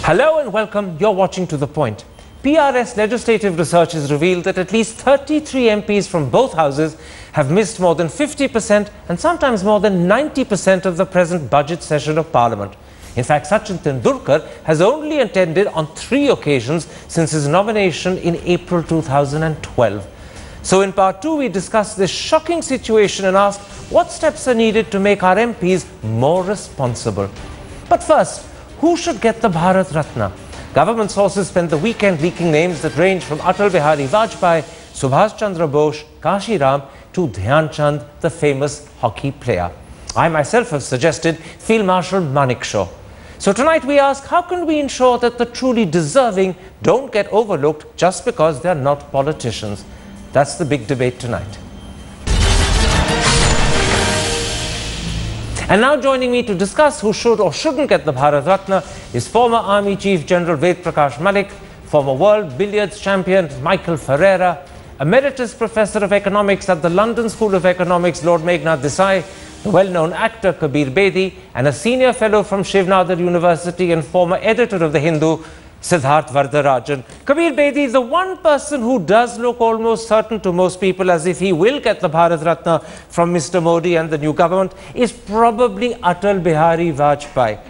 Hello and welcome. You're watching To The Point. PRS legislative research has revealed that at least 33 MPs from both houses have missed more than 50% and sometimes more than 90% of the present budget session of Parliament. In fact, Sachin Tendulkar has only attended on 3 occasions since his nomination in April 2012. So in part 2, we discuss this shocking situation and ask what steps are needed to make our MPs more responsible. But first, who should get the Bharat Ratna? Government sources spent the weekend leaking names that range from Atal Bihari Vajpayee, Subhash Chandra Bose, Kashi Ram to Dhyan Chand, the famous hockey player. I myself have suggested Field Marshal Malik. So tonight we ask, how can we ensure that the truly deserving don't get overlooked just because they're not politicians? That's the big debate tonight. And now joining me to discuss who should or shouldn't get the Bharat Ratna is former Army Chief General Ved Prakash Malik, former world billiards champion Michael Ferreira, Emeritus Professor of Economics at the London School of Economics Lord Meghnad Desai, the well-known actor Kabir Bedi, and a senior fellow from Shiv Nadar University and former editor of The Hindu, Siddharth Vardarajan. Kabir Bedi, the one person who does look almost certain to most people as if he will get the Bharat Ratna from Mr. Modi and the new government is probably Atal Bihari Vajpayee.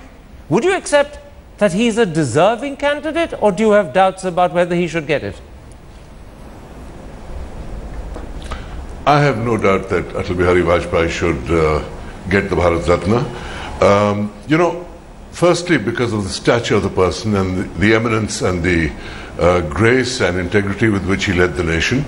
Would you accept that he's a deserving candidate, or do you have doubts about whether he should get it? I have no doubt that Atal Bihari Vajpayee should get the Bharat Ratna. Firstly, because of the stature of the person and the eminence and the grace and integrity with which he led the nation.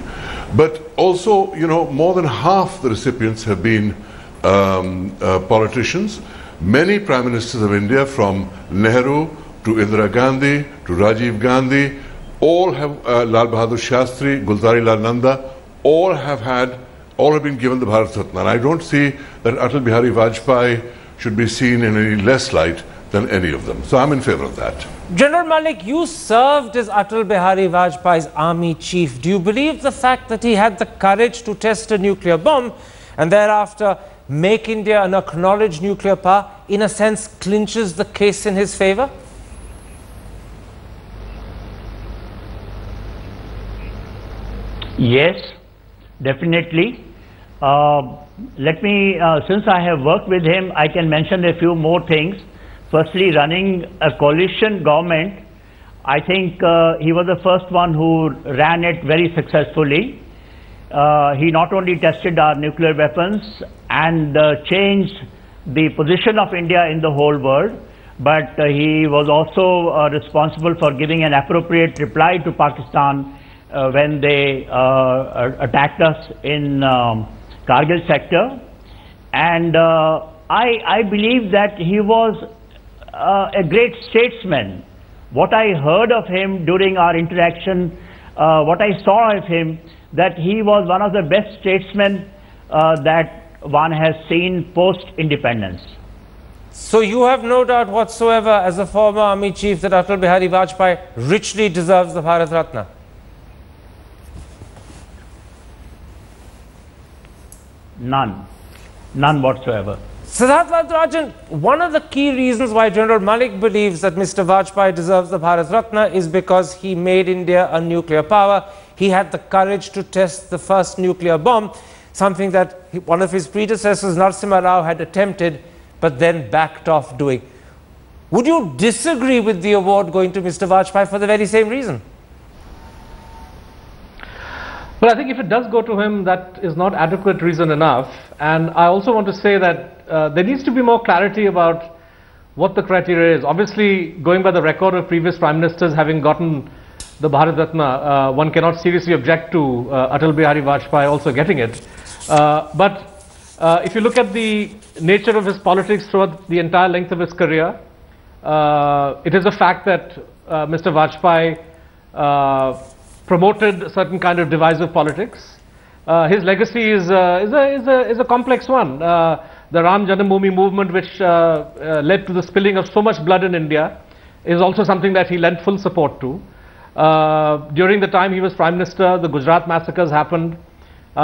But also, more than half the recipients have been politicians. Many Prime Ministers of India, from Nehru to Indira Gandhi to Rajiv Gandhi, all have, Lal Bahadur Shastri, Gulzari Lal Nanda, all have been given the Bharat Ratna. And I don't see that Atal Bihari Vajpayee should be seen in any less light than any of them. So I'm in favor of that. General Malik, you served as Atal Bihari Vajpayee's army chief. Do you believe the fact that he had the courage to test a nuclear bomb and thereafter make India an acknowledged nuclear power, in a sense, clinches the case in his favor? Yes, definitely. Let me, since I have worked with him, I can mention a few more things. Firstly, running a coalition government, I think he was the first one who ran it very successfully. He not only tested our nuclear weapons and changed the position of India in the whole world, but he was also responsible for giving an appropriate reply to Pakistan when they attacked us in Kargil sector. And I believe that he was a great statesman. What I heard of him during our interaction, what I saw of him, that he was one of the best statesmen that one has seen post-independence. So you have no doubt whatsoever, as a former army chief, that Atal Bihari Vajpayee richly deserves the Bharat Ratna? None whatsoever. Siddharth Vardarajan, one of the key reasons why General Malik believes that Mr. Vajpayee deserves the Bharat Ratna is because he made India a nuclear power. He had the courage to test the first nuclear bomb, something that one of his predecessors, Narasimha Rao, had attempted but then backed off doing. Would you disagree with the award going to Mr. Vajpayee for the very same reason? Well, I think if it does go to him, that is not adequate reason enough. And I also want to say that there needs to be more clarity about what the criteria is. Obviously, going by the record of previous Prime Ministers having gotten the Bharat Ratna, one cannot seriously object to Atal Bihari Vajpayee also getting it. But if you look at the nature of his politics throughout the entire length of his career, it is a fact that Mr. Vajpayee promoted a certain kind of divisive politics. His legacy is a complex one. The Ram Janambhoomi movement, which led to the spilling of so much blood in India, is also something that he lent full support to. During the time he was Prime Minister, the Gujarat massacres happened.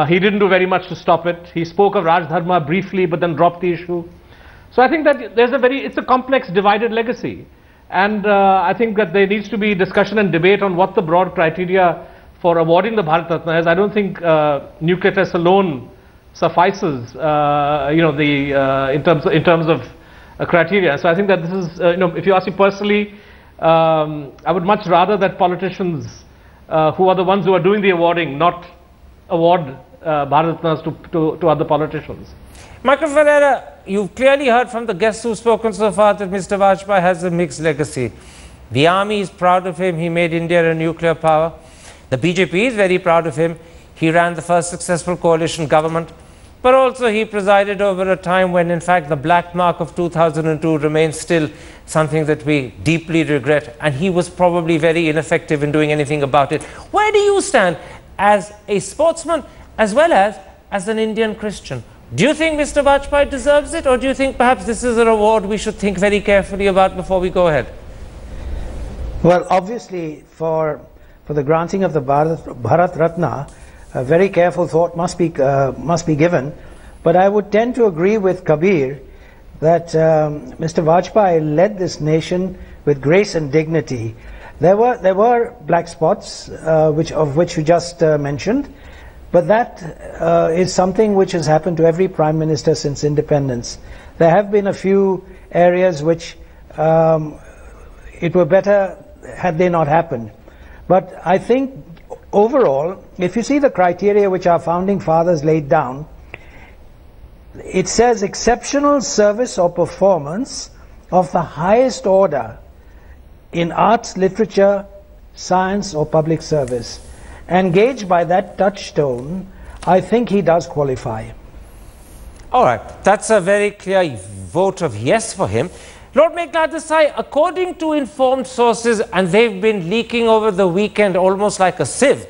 He didn't do very much to stop it. He spoke of Raj Dharma briefly, but then dropped the issue. So I think that it's a complex divided legacy. And I think that there needs to be discussion and debate on what the broad criteria for awarding the Bharat Ratna is. I don't think nuclear tests alone suffices, in terms of criteria. So I think that this is, if you ask me personally, I would much rather that politicians who are the ones who are doing the awarding not award Bharat Ratnas to other politicians. Michael Ferreira, you've clearly heard from the guests who've spoken so far that Mr. Vajpayee has a mixed legacy. The army is proud of him. He made India a nuclear power. The BJP is very proud of him. He ran the first successful coalition government. But also he presided over a time when, in fact, the black mark of 2002 remains still something that we deeply regret. And he was probably very ineffective in doing anything about it. Where do you stand as a sportsman as well as an Indian Christian? Do you think Mr. Vajpayee deserves it, or do you think perhaps this is an award we should think very carefully about before we go ahead? Well, obviously, for the granting of the Bharat Ratna, a very careful thought must be given. But I would tend to agree with Kabir that Mr. Vajpayee led this nation with grace and dignity. There were black spots, of which you just mentioned. But that is something which has happened to every Prime Minister since independence. There have been a few areas which it were better had they not happened. But I think overall, if you see the criteria which our founding fathers laid down, it says exceptional service or performance of the highest order in arts, literature, science or public service. And gauged by that touchstone, I think he does qualify. All right, that's a very clear vote of yes for him. Lord Meghnad Desai, according to informed sources, and they've been leaking over the weekend almost like a sieve,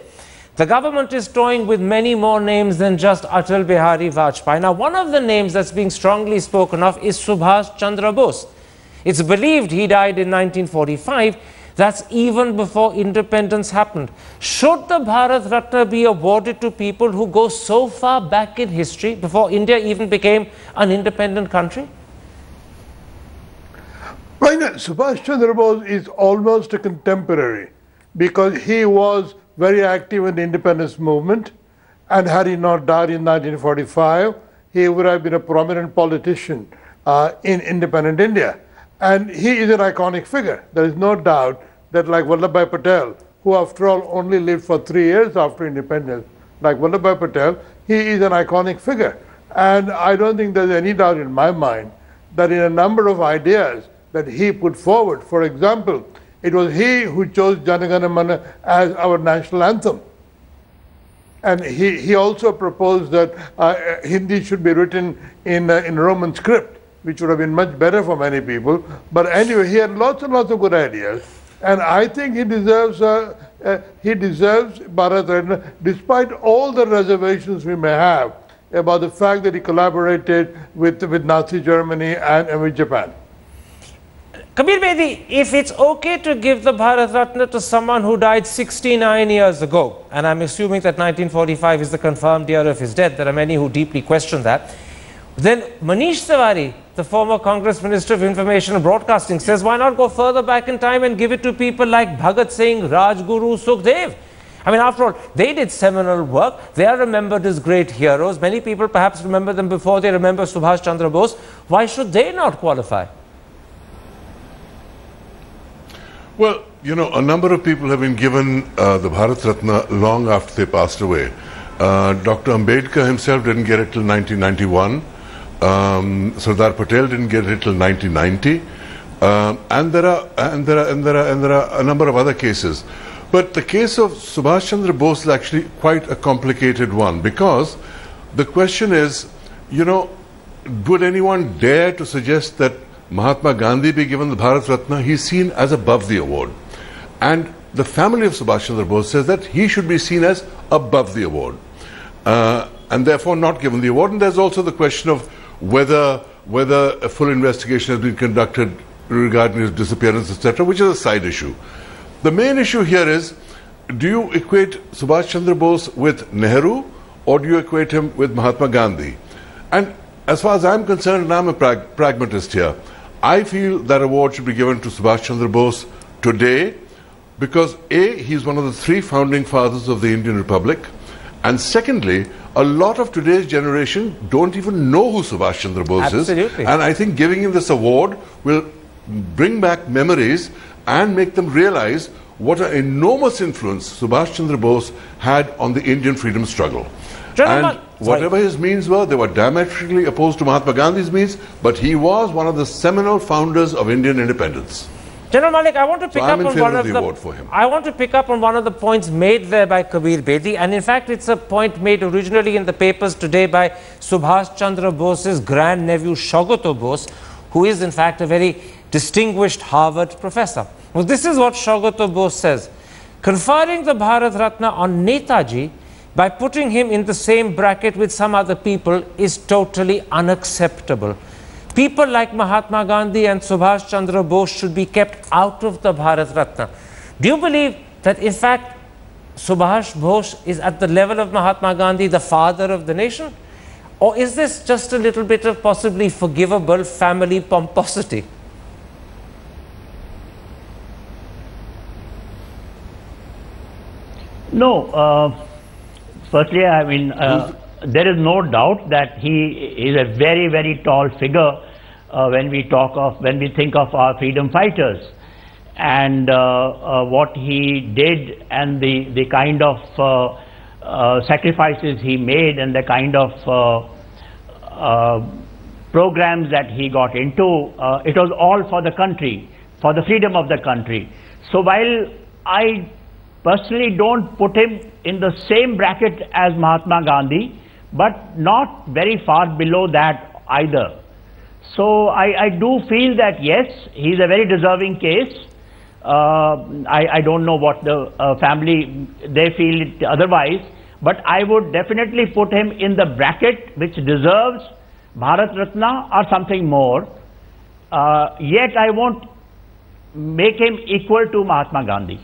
the government is toying with many more names than just Atal Bihari Vajpayee. Now, one of the names that's being strongly spoken of is Subhash Chandra Bose. It's believed he died in 1945. That's even before independence happened. Should the Bharat Ratna be awarded to people who go so far back in history, before India even became an independent country? Why not? Subhash Chandra Bose is almost a contemporary because he was very active in the independence movement, and had he not died in 1945, he would have been a prominent politician in independent India. And he is an iconic figure. There is no doubt that, like Vallabhbhai Patel, who after all only lived for 3 years after independence, like Vallabhbhai Patel, he is an iconic figure. And I don't think there's any doubt in my mind that in a number of ideas that he put forward, for example, it was he who chose Jana Gana Mana as our national anthem. And he also proposed that Hindi should be written in Roman script, which would have been much better for many people. But anyway, he had lots and lots of good ideas. And I think he deserves Bharat Ratna, despite all the reservations we may have about the fact that he collaborated with Nazi Germany and with Japan. Kabir Bedi, if it's okay to give the Bharat Ratna to someone who died 69 years ago, and I'm assuming that 1945 is the confirmed year of his death, there are many who deeply question that, then Manish Tiwari, the former Congress Minister of Information and Broadcasting, says why not go further back in time and give it to people like Bhagat Singh, Rajguru, Sukhdev? I mean, after all, they did seminal work. They are remembered as great heroes. Many people perhaps remember them before they remember Subhash Chandra Bose. Why should they not qualify? Well, you know, a number of people have been given the Bharat Ratna long after they passed away. Dr. Ambedkar himself didn't get it till 1991. Sardar Patel didn't get it till 1990. And there are a number of other cases. But the case of Subhash Chandra Bose is actually quite a complicated one, because the question is, you know, would anyone dare to suggest that Mahatma Gandhi be given the Bharat Ratna? He's seen as above the award. And the family of Subhash Chandra Bose says that he should be seen as above the award, and therefore not given the award. And there's also the question of whether a full investigation has been conducted regarding his disappearance, etc., which is a side issue. The main issue here is, do you equate Subhash Chandra Bose with Nehru, or do you equate him with Mahatma Gandhi? And as far as I'm concerned, and I'm a pragmatist here, I feel that award should be given to Subhash Chandra Bose today because A, he's one of the 3 founding fathers of the Indian Republic, and secondly, a lot of today's generation don't even know who Subhash Chandra Bose is. Absolutely. And I think giving him this award will bring back memories and make them realize what an enormous influence Subhash Chandra Bose had on the Indian freedom struggle. Gentlemen, And whatever his means were, they were diametrically opposed to Mahatma Gandhi's means, but he was one of the seminal founders of Indian independence. General Malik, I want to pick I'm up in on favor one of of the award for him. I want to pick up on one of the points made there by Kabir Bedi, and in fact it's a point made originally in the papers today by Subhash Chandra Bose's grandnephew Shaugato Bose, who is in fact a very distinguished Harvard professor. Well, this is what Shaugato Bose says: conferring the Bharat Ratna on Netaji by putting him in the same bracket with some other people is totally unacceptable. People like Mahatma Gandhi and Subhash Chandra Bose should be kept out of the Bharat Ratna. Do you believe that in fact Subhash Bose is at the level of Mahatma Gandhi, the father of the nation? Or is this just a little bit of possibly forgivable family pomposity? No, firstly, I mean, there is no doubt that he is a very, very tall figure when we think of our freedom fighters, and what he did and the kind of sacrifices he made and the kind of programs that he got into. It was all for the country, for the freedom of the country. So while I personally don't put him in the same bracket as Mahatma Gandhi, but not very far below that either. So I do feel that yes, he's a very deserving case. I don't know what the family, they feel it otherwise, but I would definitely put him in the bracket which deserves Bharat Ratna or something more. Yet I won't make him equal to Mahatma Gandhi.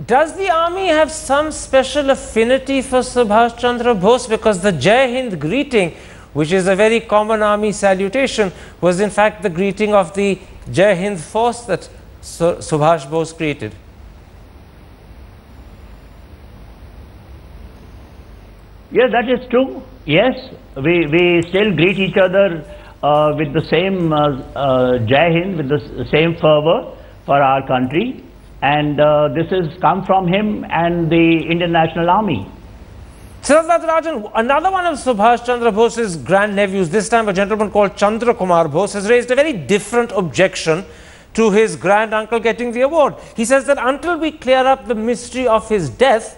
Does the army have some special affinity for Subhash Chandra Bose? Because the Jai Hind greeting, which is a very common army salutation, was in fact the greeting of the Jai Hind force that Subhash Bose created. Yes, that is true. Yes, we still greet each other with the same Jai Hind, with the same fervor for our country. And this has come from him and the Indian National Army. Siddharth Rajan, another one of Subhash Chandra Bose's grandnephews, this time a gentleman called Chandra Kumar Bose, has raised a very different objection to his granduncle getting the award. He says that until we clear up the mystery of his death,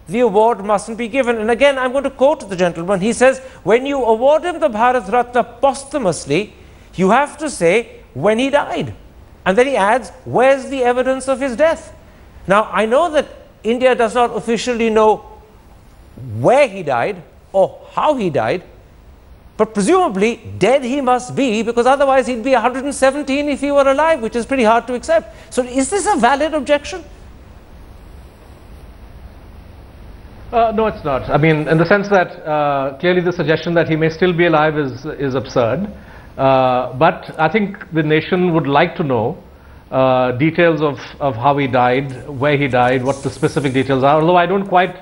the award mustn't be given. And again, I'm going to quote the gentleman. He says, when you award him the Bharat Ratna posthumously, you have to say when he died. And then he adds, where's the evidence of his death? Now, I know that India does not officially know where he died or how he died, but presumably dead he must be, because otherwise he'd be 117 if he were alive, which is pretty hard to accept. So is this a valid objection? No, it's not. I mean, in the sense that clearly the suggestion that he may still be alive is absurd. But I think the nation would like to know details of how he died, where he died, what the specific details are, although I don't quite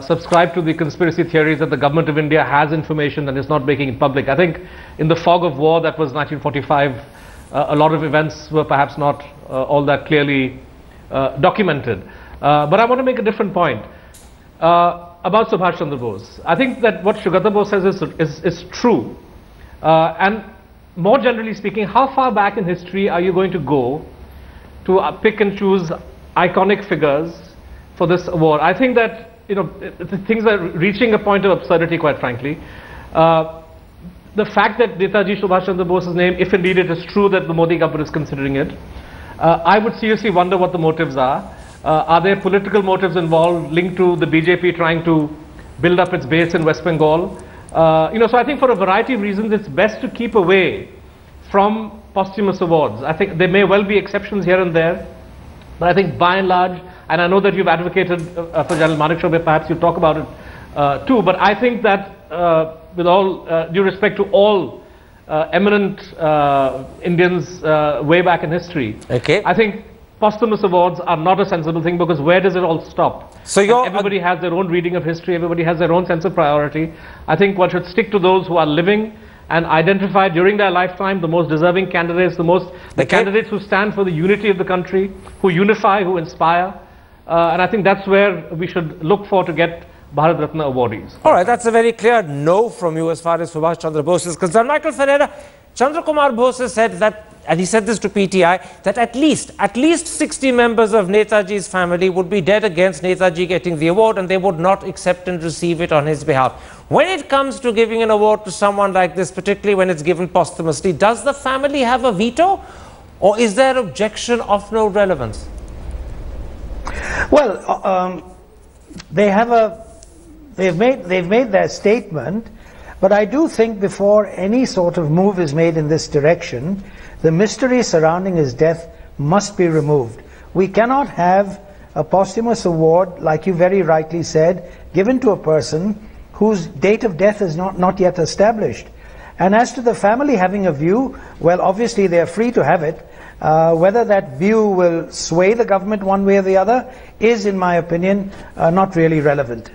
subscribe to the conspiracy theories that the government of India has information and is not making it public. I think in the fog of war, that was 1945, a lot of events were perhaps not all that clearly documented. But I want to make a different point about Subhash Chandra Bose. I think that what Shaugato Bose says is true. And more generally speaking, how far back in history are you going to go to pick and choose iconic figures for this award? I think that, you know, things are reaching a point of absurdity, quite frankly. The fact that Netaji Subhash Chandra Bose's name, if indeed it is true that the Modi government is considering it, I would seriously wonder what the motives are. Are there political motives involved linked to the BJP trying to build up its base in West Bengal? You know, so I think for a variety of reasons, it's best to keep away from posthumous awards. I think there may well be exceptions here and there, but I think by and large, and I know that you've advocated for General Malik, perhaps you talk about it too, but I think that with all due respect to all eminent Indians way back in history. Okay. I think posthumous awards are not a sensible thing, because where does it all stop? So everybody has their own reading of history, everybody has their own sense of priority. I think one should stick to those who are living and identify during their lifetime the most deserving candidates, the candidates who stand for the unity of the country, who unify, who inspire. And I think that's where we should look for to get Bharat Ratna awardees. All right, that's a very clear no from you as far as Subhash Chandra Bose is concerned. Michael Ferreira, Chandra Kumar Bose said that, and he said this to PTI, that at least 60 members of Netaji's family would be dead against Netaji getting the award, and they would not accept and receive it on his behalf. When it comes to giving an award to someone like this, particularly when it's given posthumously, does the family have a veto, or is their objection of no relevance? Well, they've made their statement, but I do think before any sort of move is made in this direction, the mystery surrounding his death must be removed. We cannot have a posthumous award, like you very rightly said, given to a person whose date of death is not yet established. And as to the family having a view, well, obviously they are free to have it. Whether that view will sway the government one way or the other is, in my opinion, not really relevant.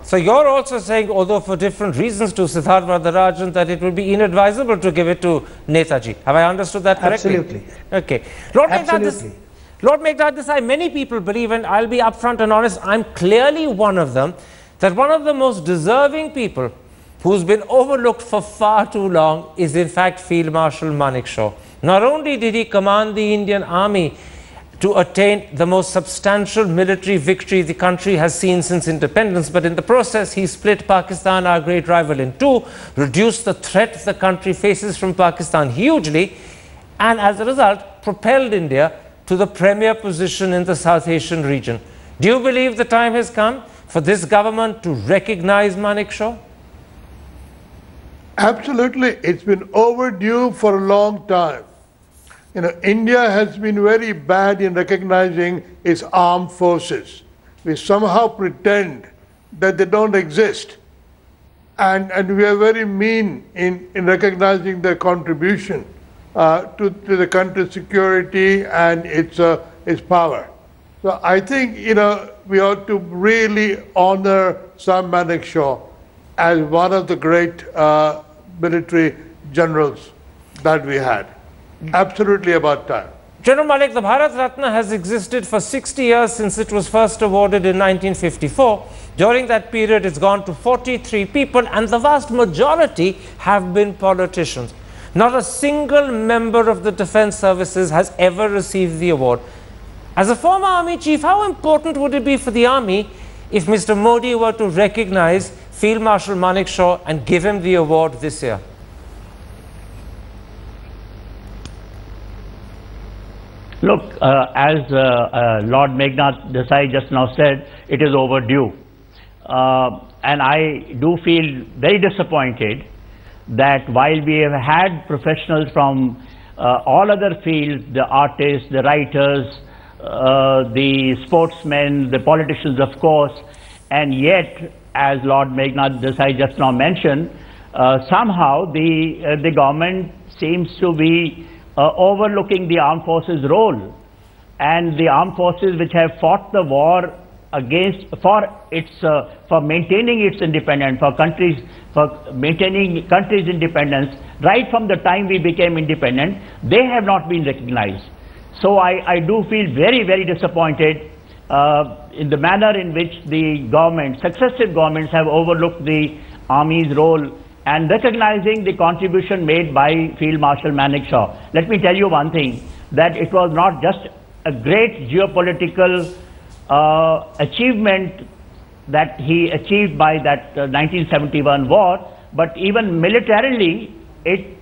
So you're also saying, although for different reasons to Siddharth Varadarajan, that it would be inadvisable to give it to Netaji. Have I understood that correctly? Absolutely. Okay. Lord Meghdad Desai, many people believe, and I'll be upfront and honest, I'm clearly one of them, that one of the most deserving people who's been overlooked for far too long is in fact Field Marshal Malik Shah. Not only did he command the Indian Army to attain the most substantial military victory the country has seen since independence, but in the process he split Pakistan, our great rival, in two, reduced the threat the country faces from Pakistan hugely, and as a result propelled India to the premier position in the South Asian region. Do you believe the time has come for this government to recognize Malik Shah? Absolutely. It's been overdue for a long time. You know, India has been very bad in recognizing its armed forces. We somehow pretend that they don't exist. And we are very mean in recognizing their contribution to the country's security and its power. So I think, you know, we ought to really honor Sam Malik Shah as one of the great military generals that we had. Absolutely about time. General Malik, the Bharat Ratna has existed for 60 years since it was first awarded in 1954. During that period, it's gone to 43 people, and the vast majority have been politicians. Not a single member of the defense services has ever received the award. As a former army chief, how important would it be for the army if Mr. Modi were to recognize Field Marshal Malik Shah and give him the award this year? Look, as Lord Meghnad Desai just now said, it is overdue. And I do feel very disappointed that while we have had professionals from all other fields, the artists, the writers, the sportsmen, the politicians, of course, and yet, as Lord Meghnad Desai just now mentioned, somehow the government seems to be overlooking the armed forces role, and the armed forces which have fought the war for maintaining its independence, for maintaining country's independence right from the time we became independent, they have not been recognized. So I do feel very, very disappointed in the manner in which the government, successive governments, have overlooked the army's role and recognizing the contribution made by Field Marshal Malik Shah. Let me tell you one thing, that it was not just a great geopolitical achievement that he achieved by that 1971 war, but even militarily,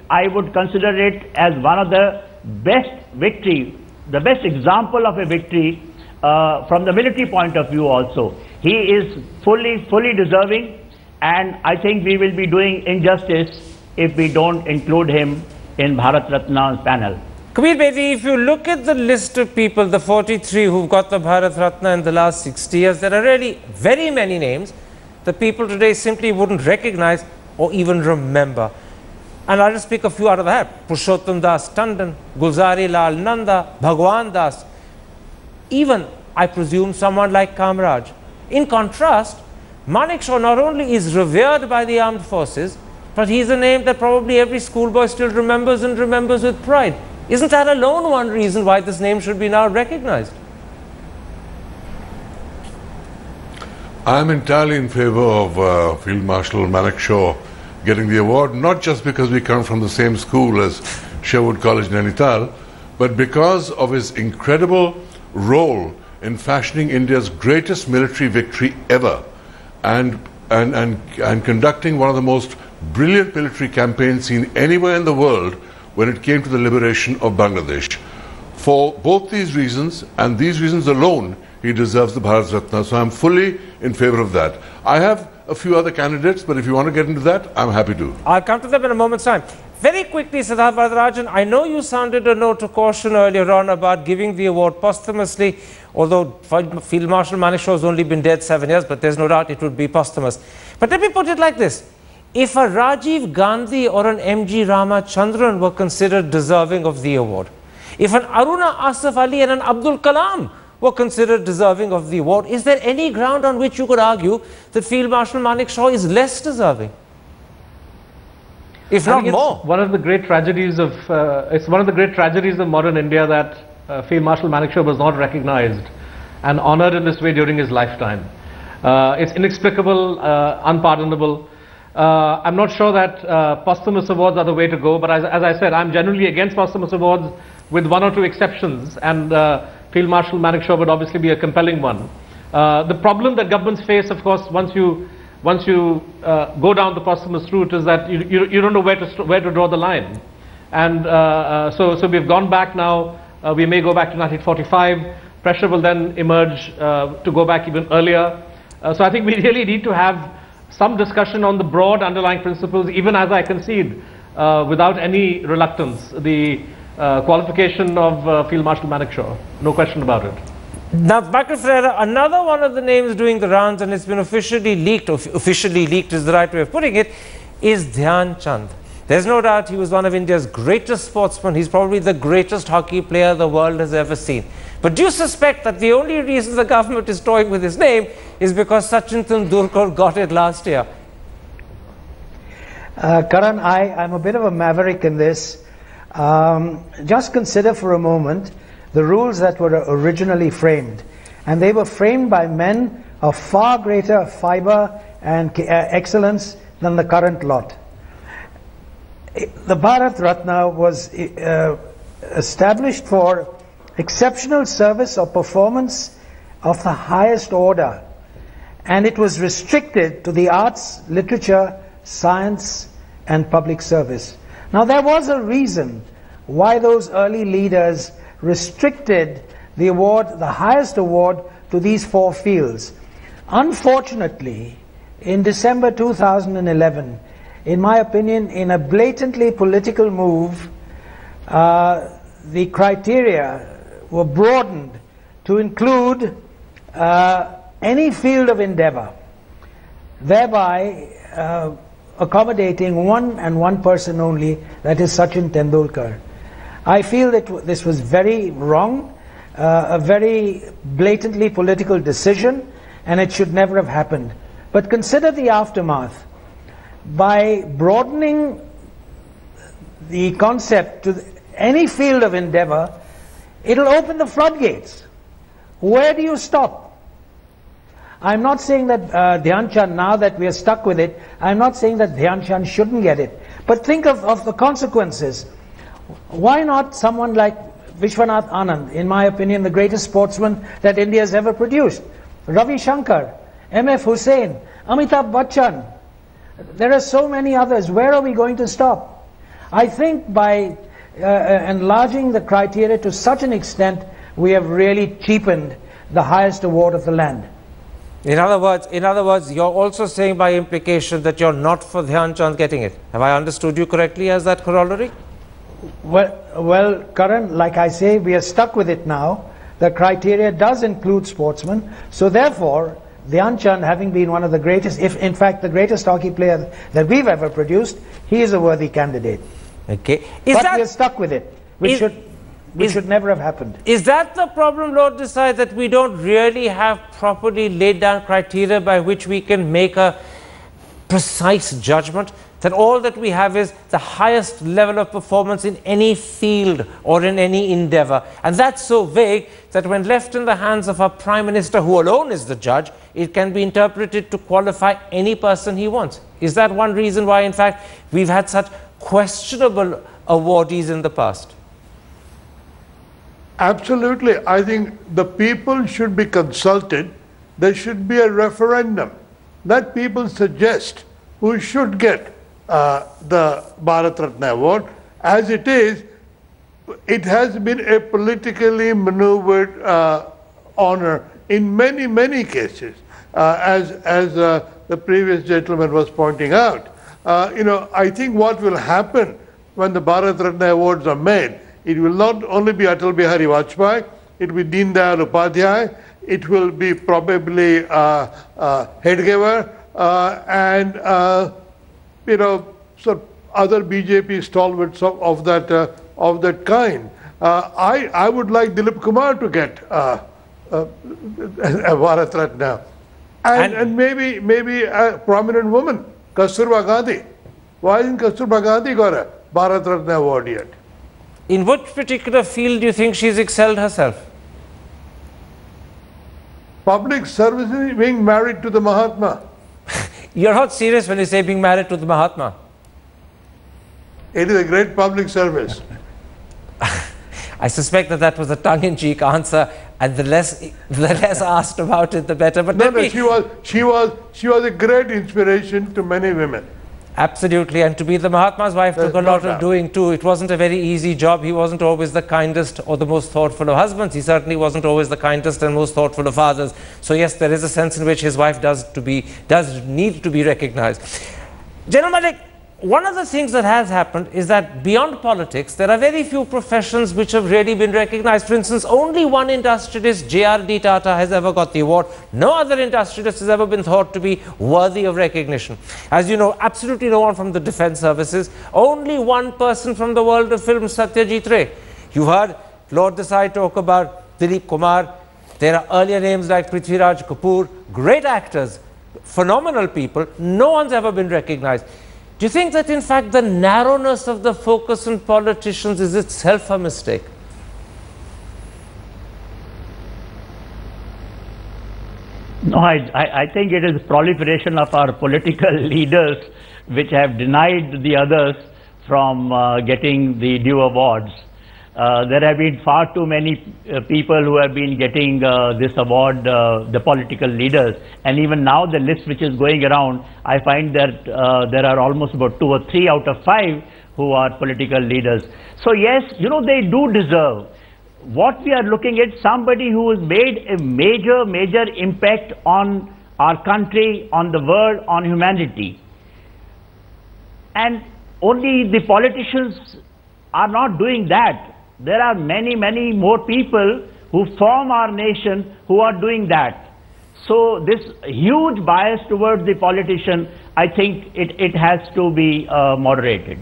I would consider it as one of the best victory, the best example of a victory from the military point of view also. He is fully deserving, and I think we will be doing injustice if we don't include him in Bharat Ratna's panel. Kabir Bedi, if you look at the list of people, the 43 who've got the Bharat Ratna in the last 60 years, there are really very many names that people today simply wouldn't recognize or even remember. And I'll just pick a few out of the hat. Purushottam Das Tandon, Gulzari Lal Nanda, Bhagwan Das, even, I presume, someone like Kamraj. In contrast, Manik Shaw not only is revered by the armed forces, but he's a name that probably every schoolboy still remembers and remembers with pride. Isn't that alone one reason why this name should be now recognized? I'm entirely in favor of Field Marshal Malik Shaw getting the award, not just because we come from the same school as Sherwood College, Nainital, but because of his incredible role in fashioning India's greatest military victory ever and conducting one of the most brilliant military campaigns seen anywhere in the world when it came to the liberation of Bangladesh. For both these reasons and these reasons alone, he deserves the Bharat Ratna. So I'm fully in favor of that. I have a few other candidates, but if you want to get into that, I'm happy to. I'll come to them in a moment's time. Very quickly, Siddharth Varadarajan, I know you sounded a note of caution earlier on about giving the award posthumously, although Field Marshal Manik Shaw has only been dead 7 years, but there's no doubt it would be posthumous. But let me put it like this. If a Rajiv Gandhi or an M.G. Ramachandran were considered deserving of the award, if an Aruna Asif Ali and an Abdul Kalam were considered deserving of the award, is there any ground on which you could argue that Field Marshal Manik Shaw is less deserving? If not more. One of the great tragedies of it's one of the great tragedies of modern India that Field Marshal Manik Shaw was not recognized and honored in this way during his lifetime. It's inexplicable, unpardonable. I'm not sure that posthumous awards are the way to go, but as I said, I'm generally against posthumous awards with one or two exceptions, and Field Marshal Manik Shaw would obviously be a compelling one. The problem that governments face, of course, once you go down the posthumous route, is that you don't know where to draw the line, and so we've gone back now. We may go back to 1945. Pressure will then emerge to go back even earlier. So I think we really need to have some discussion on the broad underlying principles, even as I concede, without any reluctance, the qualification of Field Marshal Manik Shaw. No question about it. Now, Michael Ferreira, another one of the names doing the rounds, and it's been officially leaked is the right way of putting it, is Dhyan Chand. There's no doubt he was one of India's greatest sportsmen. He's probably the greatest hockey player the world has ever seen. But do you suspect that the only reason the government is toying with his name is because Sachin Tendulkar got it last year? Karan, I'm a bit of a maverick in this. Just consider for a moment the rules that were originally framed. And they were framed by men of far greater fiber and excellence than the current lot. The Bharat Ratna was established for exceptional service or performance of the highest order, and it was restricted to the arts, literature, science and public service. Now there was a reason why those early leaders restricted the award, the highest award, to these four fields. Unfortunately, in December 2011, in my opinion, in a blatantly political move, the criteria were broadened to include any field of endeavor, thereby accommodating one person only, that is Sachin Tendulkar. I feel that this was very wrong, a very blatantly political decision, and it should never have happened. But consider the aftermath. By broadening the concept to any field of endeavor, it'll open the floodgates. Where do you stop? I'm not saying that Dhyan Chand, now that we are stuck with it, I'm not saying that Dhyan Chand shouldn't get it. But think of the consequences. Why not someone like Vishwanath Anand, in my opinion, the greatest sportsman that India has ever produced? Ravi Shankar, M.F. Hussain, Amitabh Bachchan. There are so many others. Where are we going to stop? I think by enlarging the criteria to such an extent, we have really cheapened the highest award of the land. In other words, you're also saying by implication that you're not for Dhyan Chand getting it. Have I understood you correctly as that corollary? Well, Karan, like I say, we are stuck with it now. The criteria does include sportsmen. So therefore, Dhyan Chand, having been one of the greatest, if in fact the greatest hockey player that we've ever produced, he is a worthy candidate. Okay. But we're stuck with it, which should never have happened. Is that the problem, Lord Desai, that we don't really have properly laid down criteria by which we can make a precise judgment? That all that we have is the highest level of performance in any field or in any endeavor. And that's so vague that when left in the hands of our Prime Minister, who alone is the judge, it can be interpreted to qualify any person he wants. Is that one reason why, in fact, we've had such questionable awardees in the past? Absolutely. I think the people should be consulted. There should be a referendum. Let people suggest who should get the Bharat Ratna award. As it is, it has been a politically maneuvered honor in many, many cases, as the previous gentleman was pointing out. I think what will happen when the Bharat Ratna awards are made, it will not only be Atal Bihari Vajpayee, it will be Deen Dayal Upadhyay, it will be probably Hedgewar, and so other BJP stalwarts of that kind. I would like Dilip Kumar to get a Bharat Ratna, and maybe a prominent woman, Kasturba Gandhi. Why isn't Kasturba Gandhi got a Bharat Ratna award yet? In which particular field do you think she's excelled herself? Public service, being married to the Mahatma. You're not serious when you say being married to the Mahatma. It is a great public service. I suspect that was a tongue-in-cheek answer, and the less asked about it, the better. But no, she was a great inspiration to many women. Absolutely, and to be the Mahatma's wife took a lot of doing too. It wasn't a very easy job. He wasn't always the kindest or the most thoughtful of husbands. He certainly wasn't always the kindest and most thoughtful of fathers. So yes, there is a sense in which his wife does need to be recognized. General Malik, one of the things that has happened is that beyond politics, there are very few professions which have really been recognized. For instance, only one industrialist, J.R.D. Tata, has ever got the award. No other industrialist has ever been thought to be worthy of recognition. As you know, absolutely no one from the defense services. Only one person from the world of film, Satyajit Ray. You heard Lord Desai talk about Dilip Kumar. There are earlier names like Prithviraj Kapoor, great actors, phenomenal people. No one's ever been recognized. Do you think that, in fact, the narrowness of the focus on politicians is itself a mistake? No, I think it is proliferation of our political leaders which have denied the others from getting the due awards. There have been far too many people who have been getting this award, the political leaders, and even now the list which is going around, I find that there are almost about 2 or 3 out of 5 who are political leaders. So yes, they do deserve. What we are looking at, somebody who has made a major impact on our country, on the world, on humanity. And only the politicians are not doing that. There are many more people who form our nation who are doing that. So this huge bias towards the politician, I think it has to be moderated.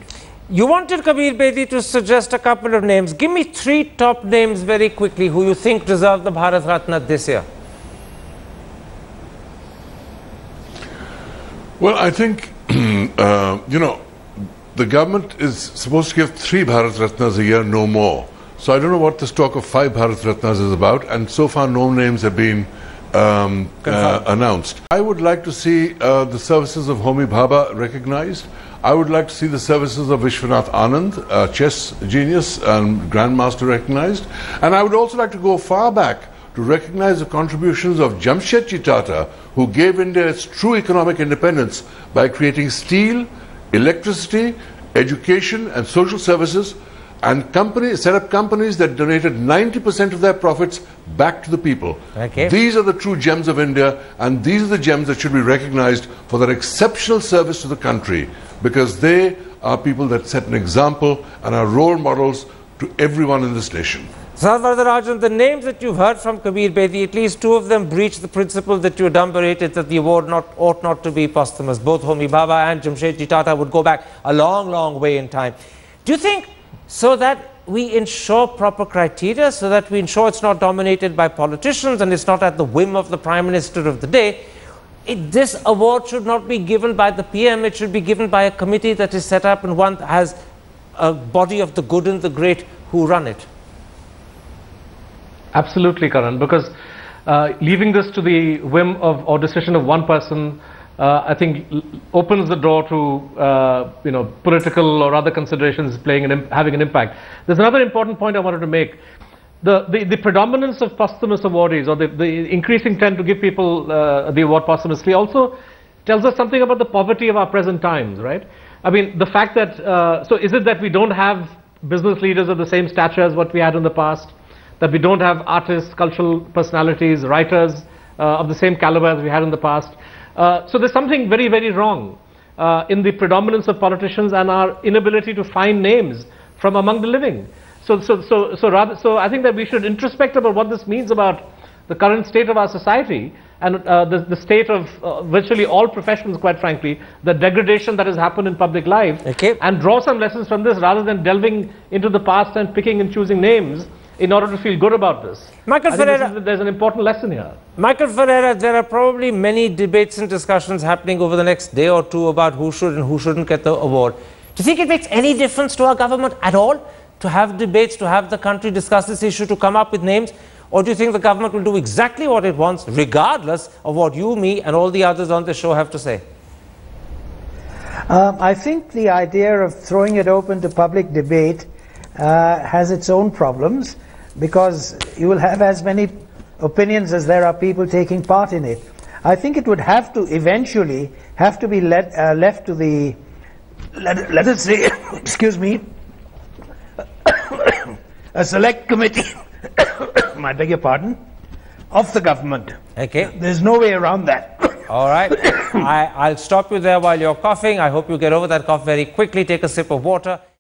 You wanted Kabir Bedi to suggest a couple of names. Give me 3 top names very quickly who you think deserve the Bharat Ratna this year. Well, I think, the government is supposed to give 3 Bharat Ratnas a year, no more. So I don't know what this talk of 5 Bharat Ratnas is about, and so far no names have been announced. I would like to see the services of Homi Bhabha recognized. I would like to see the services of Vishwanath Anand, chess genius and grandmaster, recognized. And I would also like to go far back to recognize the contributions of Jamshedji Tata, who gave India its true economic independence by creating steel, electricity, education and social services, and set up companies that donated 90% of their profits back to the people. Okay. These are the true gems of India, and these are the gems that should be recognized for their exceptional service to the country, because they are people that set an example and are role models to everyone in this nation. Sarvardarajan, the names that you've heard from Kabir Bedi, at least two of them breach the principle that you adumbrated that the award ought not to be posthumous. Both Homi Bhabha and Jamshedji Tata would go back a long, long way in time. Do you think, so that we ensure proper criteria, so that we ensure it's not dominated by politicians and it's not at the whim of the Prime Minister of the day, this award should not be given by the PM, it should be given by a committee that is set up and one that has a body of the good and the great who run it? Absolutely, Karan, because leaving this to the whim of or decision of one person, I think opens the door to political or other considerations having an impact. There's another important point I wanted to make. The predominance of posthumous awardees, or the increasing trend to give people the award posthumously, also tells us something about the poverty of our present times, right? I mean, the fact that, so is it that we don't have business leaders of the same stature as what we had in the past? That we don't have artists, cultural personalities, writers of the same caliber as we had in the past? So there's something very, very wrong in the predominance of politicians and our inability to find names from among the living. So I think that we should introspect about what this means about the current state of our society and the state of virtually all professions, quite frankly, the degradation that has happened in public life, and draw some lessons from this rather than delving into the past and picking and choosing names in order to feel good about this. Michael Ferreira, there's an important lesson here. Michael Ferreira, there are probably many debates and discussions happening over the next day or two about who should and who shouldn't get the award. Do you think it makes any difference to our government at all to have debates, to have the country discuss this issue, to come up with names? Or do you think the government will do exactly what it wants, regardless of what you, me, and all the others on the show have to say? I think the idea of throwing it open to public debate has its own problems, because you will have as many opinions as there are people taking part in it. I think it would have to eventually have to be left to the, let us say, excuse me, a select committee, I beg your pardon, of the government. Okay. There's no way around that. All right. I'll stop you there while you're coughing. I hope you get over that cough very quickly. Take a sip of water.